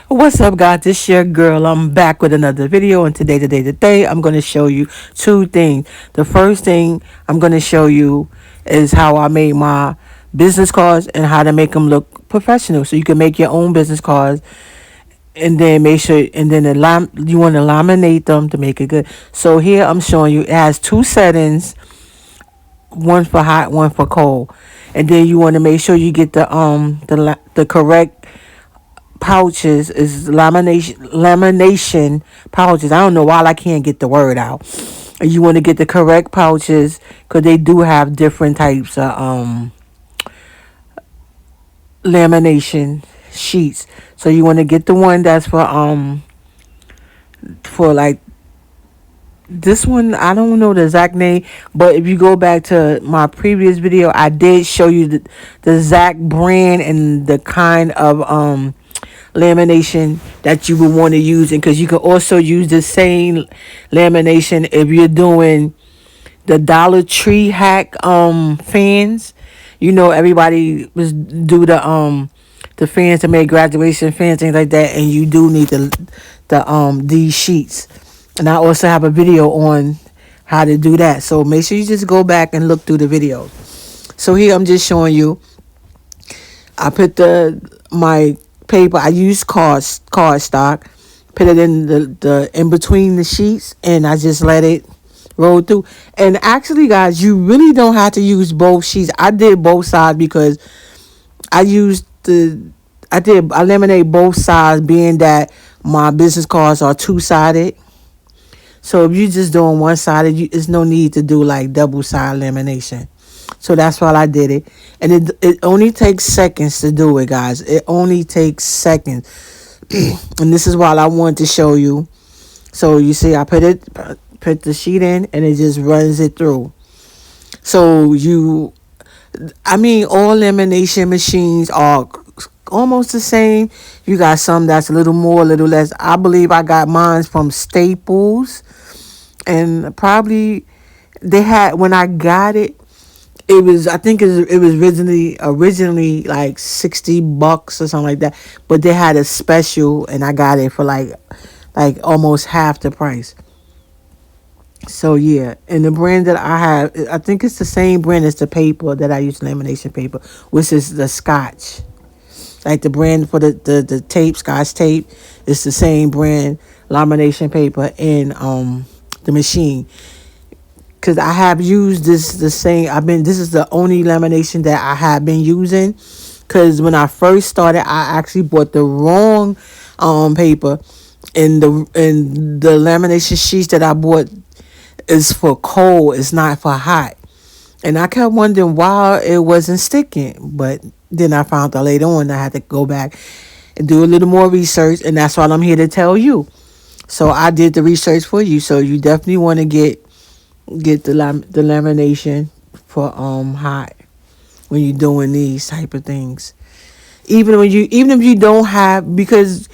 What's up, guys? This your girl. I'm back with another video, and today I'm going to show you two things. The first thing I'm going to show you is how I made my business cards and how to make them look professional. So you can make your own business cards, and then make sure, and then you want to laminate them to make it good. So here I'm showing you it has two settings, one for hot, one for cold, and then you want to make sure you get the correct pouches, is lamination pouches. I don't know why I can't get the word out. You want to get the correct pouches because they do have different types of lamination sheets. So you want to get the one that's for like this one. I don't know the exact name, but if you go back to my previous video, I did show you the exact brand and the kind of lamination that you would want to use, and because you can also use the same lamination if you're doing the Dollar Tree hack fans. You know, everybody was do the fans to make graduation fans, things like that, and you do need these sheets. And I also have a video on how to do that, so make sure you just go back and look through the video. So here I'm just showing you. I put my paper. I use cardstock. Put it in the in between the sheets, and I just let it roll through. And actually, guys, you really don't have to use both sheets. I did both sides because I laminate both sides, being that my business cards are two-sided. So if you're just doing one-sided, there's no need to do like double-side lamination. So that's why I did it. And it only takes seconds to do it, guys. It only takes seconds. And this is what I wanted to show you. So you see, I put the sheet in, and it just runs it through. So all lamination machines are almost the same. You got some that's a little more, a little less. I believe I got mine from Staples. And probably they had, when I got it, it was originally like $60 or something like that, but they had a special, and I got it for like almost half the price. So yeah, and the brand that I have, I think it's the same brand as the paper that I use, lamination paper, which is the Scotch. Like the brand for the tape, Scotch tape, it's the same brand lamination paper in the machine. Because I have used this this is the only lamination that I have been using. Because when I first started, I actually bought the wrong paper. And the lamination sheets that I bought is for cold, it's not for hot. And I kept wondering why it wasn't sticking. But then I found out later on I had to go back and do a little more research. And that's what I'm here to tell you. So I did the research for you. So you definitely want to get the lamination for hot when you're doing these type of things. Even if you don't have, because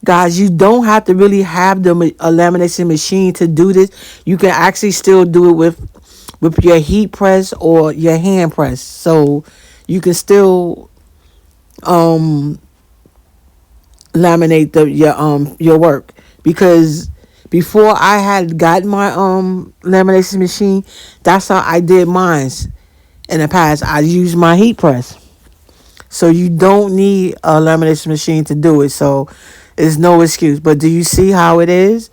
guys, you don't have to really have a lamination machine to do this. You can actually still do it with your heat press or your hand press. So you can still laminate your work. Because before I had got my lamination machine, that's how I did mine in the past. I used my heat press. So you don't need a lamination machine to do it. So it's no excuse. But do you see how it is?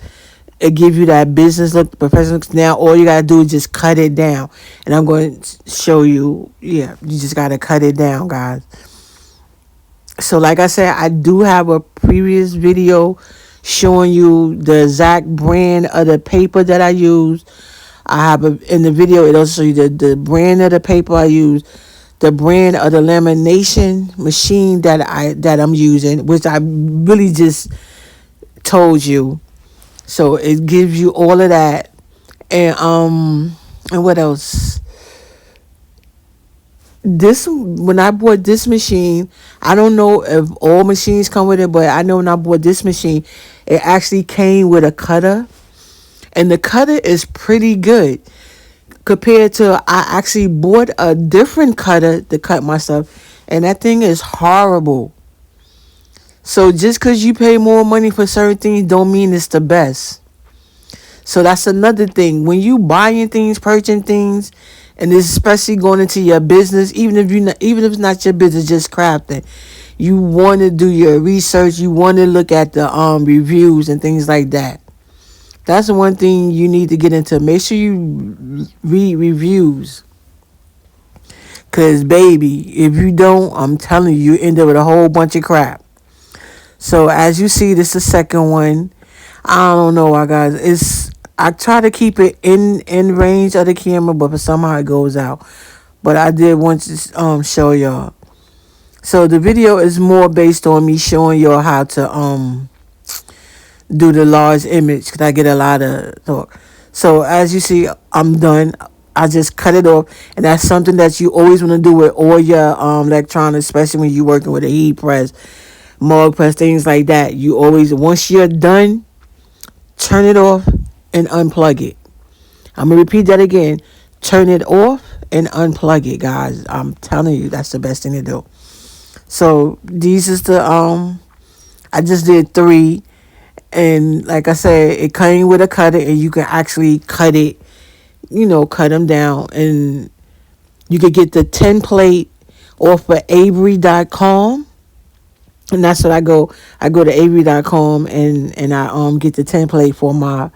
It gives you that business look, professional look. Now all you gotta do is just cut it down. And I'm going to show you. Yeah, you just gotta cut it down, guys. So like I said, I do have a previous video showing you the exact brand of the paper that I use. I have in the video, it also show you the brand of the paper I use, the brand of the lamination machine that I'm using, which I really just told you. So it gives you all of that. And what else? When I bought this machine, I don't know if all machines come with it, but I know when I bought this machine, it actually came with a cutter, and the cutter is pretty good. compared to I actually bought a different cutter to cut my stuff, and that thing is horrible. So just because you pay more money for certain things don't mean it's the best. So that's another thing. When you buying things, purchasing things, and especially going into your business, even if it's not your business, just crafting, you want to do your research. You want to look at the reviews and things like that. That's the one thing you need to get into. Make sure you read reviews. Cause baby, if you don't, I'm telling you, you end up with a whole bunch of crap. So as you see, this is the second one. I don't know why, guys. I try to keep it in range of the camera, but for somehow it goes out. But I did want to show y'all. So the video is more based on me showing y'all how to do the large image, because I get a lot of talk. So as you see, I'm done. I just cut it off, and that's something that you always want to do with all your electronics, especially when you're working with a heat press, mug press, things like that. You always, once you're done, turn it off and unplug it. I'm gonna repeat that again. Turn it off and unplug it, guys. I'm telling you, that's the best thing to do. So these is the I just did 3, and like I said, it came with a cutter, and you can actually cut it, cut them down, and you could get the 10 plate off of Avery.com. And that's what I go to Avery.com, and I get the 10 plate for my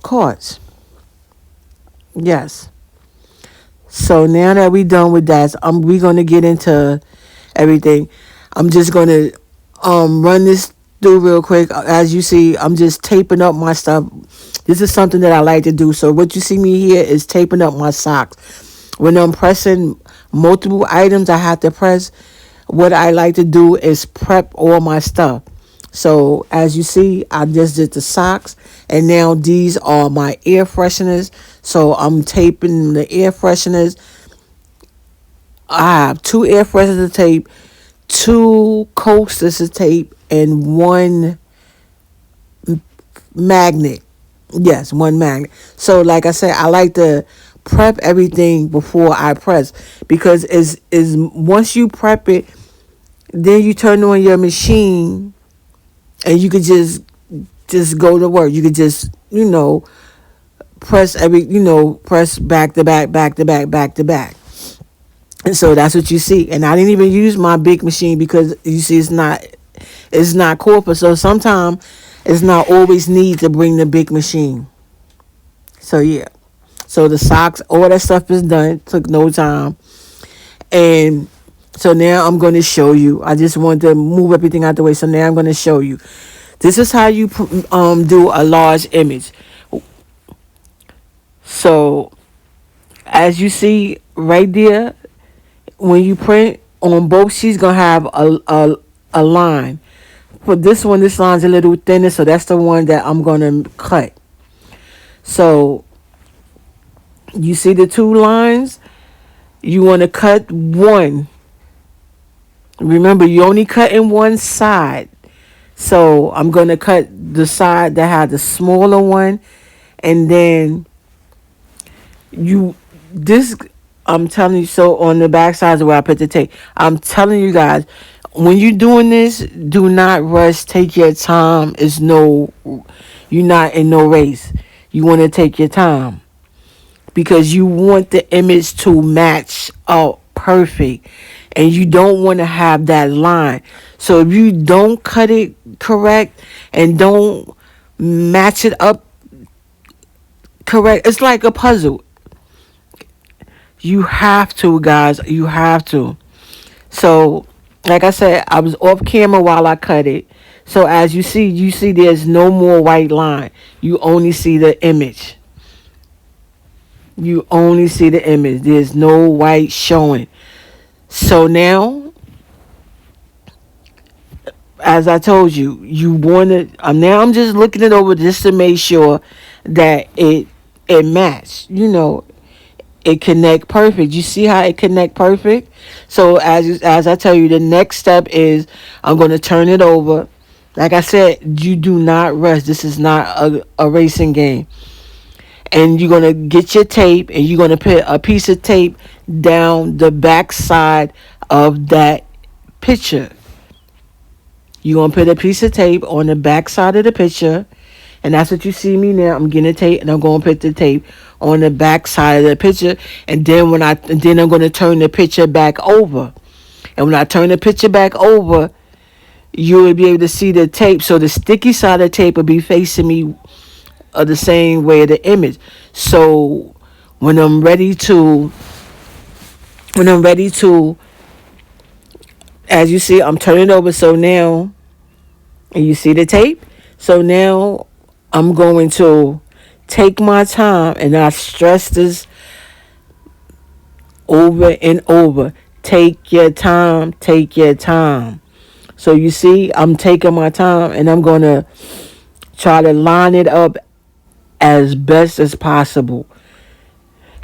cards. Yes. So now that we done with that, we gonna get into everything. I'm just gonna run this through real quick. As you see, I'm just taping up my stuff. This is something that I like to do. So what you see me here is taping up my socks. When I'm pressing multiple items I have to press, what I like to do is prep all my stuff. So as you see, I just did the socks, and now these are my air fresheners. So I'm taping the air fresheners. I have 2 air fresheners to tape, 2 coasters to tape, and 1 magnet. Yes, 1 magnet. So like I said, I like to prep everything before I press, because is once you prep it, then you turn on your machine, and you could just go to work. You could just press press back to back, back to back, back to back. And so that's what you see. And I didn't even use my big machine, because you see it's not corporate. So sometimes it's not always need to bring the big machine. So yeah. So the socks, all that stuff is done. Took no time. And so now I'm going to show you. I just wanted to move everything out the way. So now I'm going to show you. This is how you do a large image. So as you see right there, when you print on both sheets, going to have a line. For this one, this line's a little thinner, so that's the one that I'm going to cut. So you see the 2 lines? You want to cut 1. Remember, you only cut in one side. So I'm going to cut the side that had the smaller one. And then I'm telling you, so on the back side is where I put the tape. I'm telling you guys, when you're doing this, do not rush. Take your time. You're not in no race. You want to take your time, because you want the image to match up perfect, and you don't want to have that line. So if you don't cut it correct and don't match it up correct, it's like a puzzle. You have to, guys. You have to. So like I said, I was off camera while I cut it. So as you see there's no more white line. You only see the image. You only see the image. There's no white showing. So now, as I told you, you want to. Now I'm just looking it over just to make sure that it matched. It connect perfect. You see how it connect perfect? So as I tell you, the next step is I'm going to turn it over. Like I said, you do not rush. This is not a racing game. And you're going to get your tape, and you're going to put a piece of tape down the back side of that picture. You're going to put a piece of tape on the back side of the picture. And that's what you see me now. I'm getting a tape, and I'm going to put the tape on the back side of the picture. And then I'm going to turn the picture back over. And when I turn the picture back over, you will be able to see the tape. So the sticky side of the tape will be facing me the same way of the image. So when I'm ready to, as you see, I'm turning it over. So now, and you see the tape. So now I'm going to take my time, and I stress this over and over. Take your time, take your time. So you see, I'm taking my time, and I'm going to try to line it up as best as possible.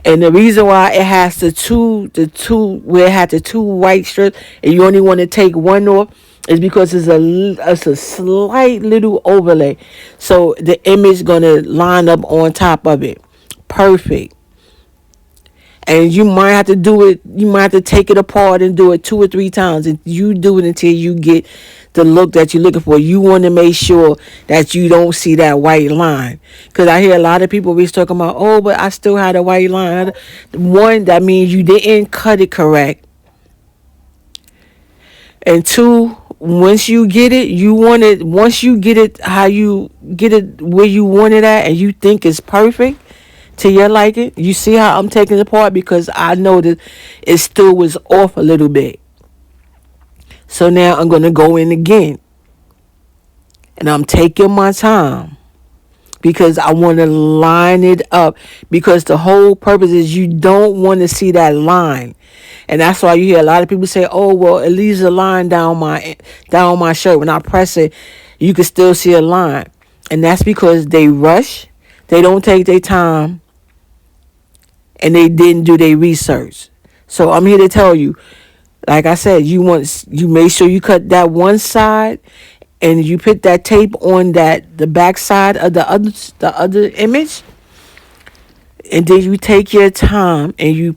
And the reason why it has where it had the two white strips, and you only want to take one off, is because it's a slight little overlay. So the image gonna line up on top of it. Perfect. And you might have to do it, you might have to take it apart and do it 2 or 3 times. And you do it until you get the look that you're looking for. You want to make sure that you don't see that white line. Because I hear a lot of people be talking about, oh, but I still had a white line. One, that means you didn't cut it correct. And 2, once you get it, once you get it how you get it where you want it at, and you think it's perfect to your liking, you see how I'm taking it apart, because I know that it still was off a little bit. So now I'm going to go in again, and I'm taking my time, because I want to line it up, because the whole purpose is you don't want to see that line. And that's why you hear a lot of people say, oh, well, it leaves a line down my shirt. When I press it, you can still see a line. And that's because they rush, they don't take their time, and they didn't do their research. So I'm here to tell you, like I said, you make sure you cut that one side, and you put that tape on the back side of the other image, and then you take your time and you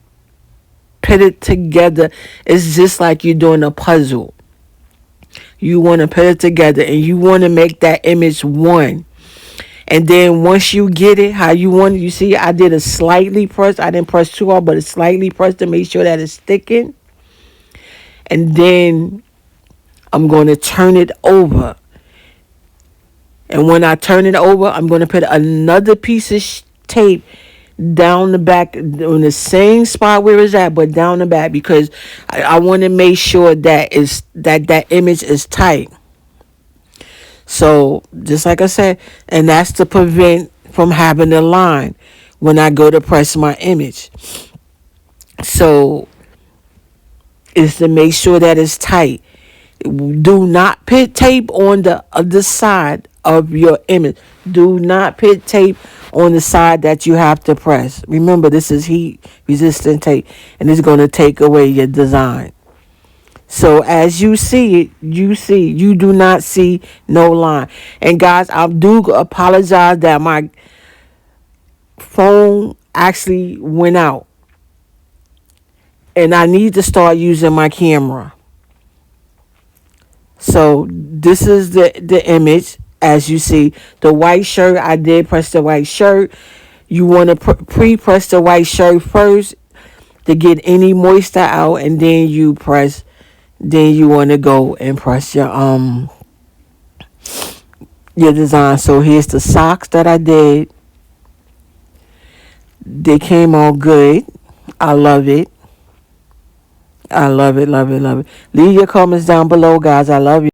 put it together. It's just like you're doing a puzzle. You want to put it together, and you want to make that image one. And then once you get it how you want it, you see I did a slightly press. I didn't press too hard, but a slightly press to make sure that it's sticking. And then I'm going to turn it over. And when I turn it over, I'm going to put another piece of tape down the back on the same spot where it's at, but down the back, because I want to make sure that image is tight. So just like I said, and that's to prevent from having a line when I go to press my image. So it's to make sure that it's tight. Do not put tape on the other side of your image. Do not put tape on the side that you have to press. Remember, this is heat resistant tape, and it's going to take away your design. So as you see it, you do not see no line. And guys, I do apologize that my phone actually went out, and I need to start using my camera. So this is the image. As you see, the white shirt, I did press the white shirt. You want to pre-press the white shirt first to get any moisture out, and then you want to go and press your design. So here's the socks that I did. They came all good. I love it. I love it, love it, love it. Leave your comments down below, guys. I love you.